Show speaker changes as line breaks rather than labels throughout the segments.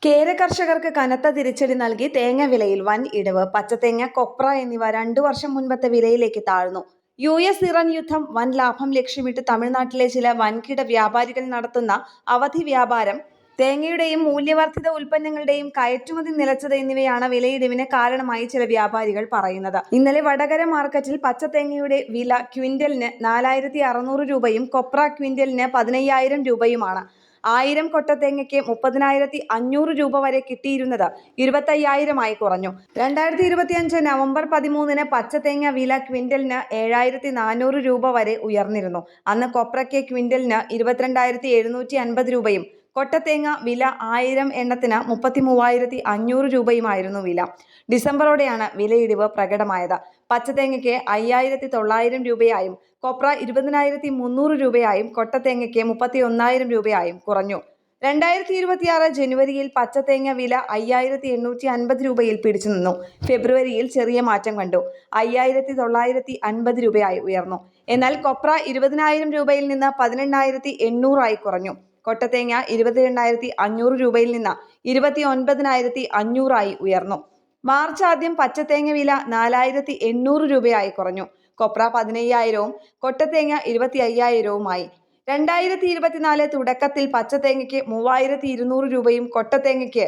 കേര കർഷകർക്ക് കനത്ത തിരിച്ചടി നൽകി തേങ്ങ വിലയിൽ വൻ ഇടിവ്. പച്ചത്തേങ്ങ, കൊപ്ര എന്നിവ 2 വർഷം മുൻപത്തെ വിലയിലേക്ക് താഴ്ന്നു. US-ഇറാൻ യുദ്ധം വൻ ലാഭം ലക്ഷ്യമിട്ട് തമിഴ്നാട്ടിലെ ചില വൻകിട വ്യാപാരികൾ നടത്തുന്ന അവധി വ്യാപാരം, തേങ്ങയുടെയും മൂല്യവർദ്ധിത ഉൽപ്പന്നങ്ങളുടെയും കയറ്റുമതി നിലച്ചത് എന്നിവയാണ് വിലയിടിവിന് കാരണമായി ചില വ്യാപാരികൾ പറയുന്നത്. ഇന്നലെ വടകര മാർക്കറ്റിൽ പച്ചത്തേങ്ങയുടെ വില ക്വിന്റലിന് 4600 രൂപയും കൊപ്ര ക്വിന്റലിന് 15000 രൂപയുമാണ്. 1000 കൊട്ടത്തേങ്ങയ്ക്ക് 30,500 രൂപ വരെ കിട്ടിയിരുന്നത് 25,000 കുറഞ്ഞു. 2025 നവംബർ 13-ന് പച്ചത്തേങ്ങ വില ക്വിന്റലിന് 7400 രൂപ വരെ ഉയർന്നിരുന്നു. അന്ന് കൊപ്രയ്ക്ക് ക്വിന്റലിന് 22,750 രൂപയും കൊട്ടത്തേങ്ങ വില 1000 എണ്ണത്തിന് 33,500 രൂപയുമായിരുന്നു വില. ഡിസംബറോടെയാണ് വിലയിടിവ് പ്രകടമായത്. പച്ചത്തേങ്ങയ്ക്ക് 5,900 രൂപയായും കൊപ്ര 20,300 രൂപയായും കൊട്ടത്തേങ്ങയ്ക്ക് 31,000 രൂപയായും കുറഞ്ഞു. 2026 ജനുവരിയിൽ പച്ചത്തേങ്ങ വില 5,850 രൂപയിൽ പിടിച്ചുനിന്നു. ഫെബ്രുവരിയിൽ ചെറിയ മാറ്റം കണ്ടു, 5,950 രൂപയായി ഉയർന്നു. എന്നാൽ കൊപ്ര 20,000 രൂപയിൽ നിന്ന് 18,800 കുറഞ്ഞു. കൊട്ടത്തേങ്ങ 22,500 രൂപയിൽ നിന്ന് 29,500 ഉയർന്നു. മാർച്ച് ആദ്യം പച്ചത്തേങ്ങ വില 4,800 രൂപയായി കുറഞ്ഞു. കൊപ്ര 15,000-ഉം കൊട്ടത്തേങ്ങ 25,000-ഉമായി. 2024 തുടക്കത്തിൽ പച്ചത്തേങ്ങയ്ക്ക് 3,200 രൂപയും കൊട്ടത്തേങ്ങയ്ക്ക്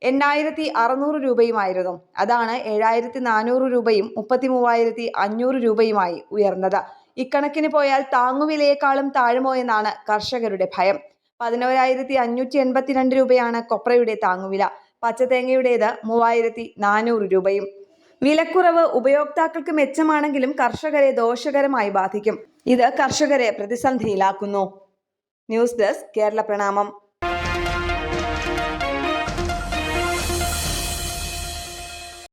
8,600 രൂപയുമായിരുന്നു. അതാണ് 7,400 രൂപയും 33,500 രൂപയുമായി ഉയർന്നത്. ഇക്കണക്കിന് പോയാൽ താങ്ങുവിലയേക്കാളും താഴുമോ എന്നാണ് കർഷകരുടെ ഭയം. 11,582 രൂപയാണ് കൊപ്രയുടെ താങ്ങുവില. പച്ചത്തേങ്ങയുടേത് 3,400 രൂപയും. വിലക്കുറവ് ഉപയോക്താക്കൾക്ക് മെച്ചമാണെങ്കിലും കർഷകരെ ദോഷകരമായി ബാധിക്കും. ഇത് കർഷകരെ പ്രതിസന്ധിയിലാക്കുന്നു. ന്യൂസ് ഡെസ്ക് കേരള പ്രണാമം.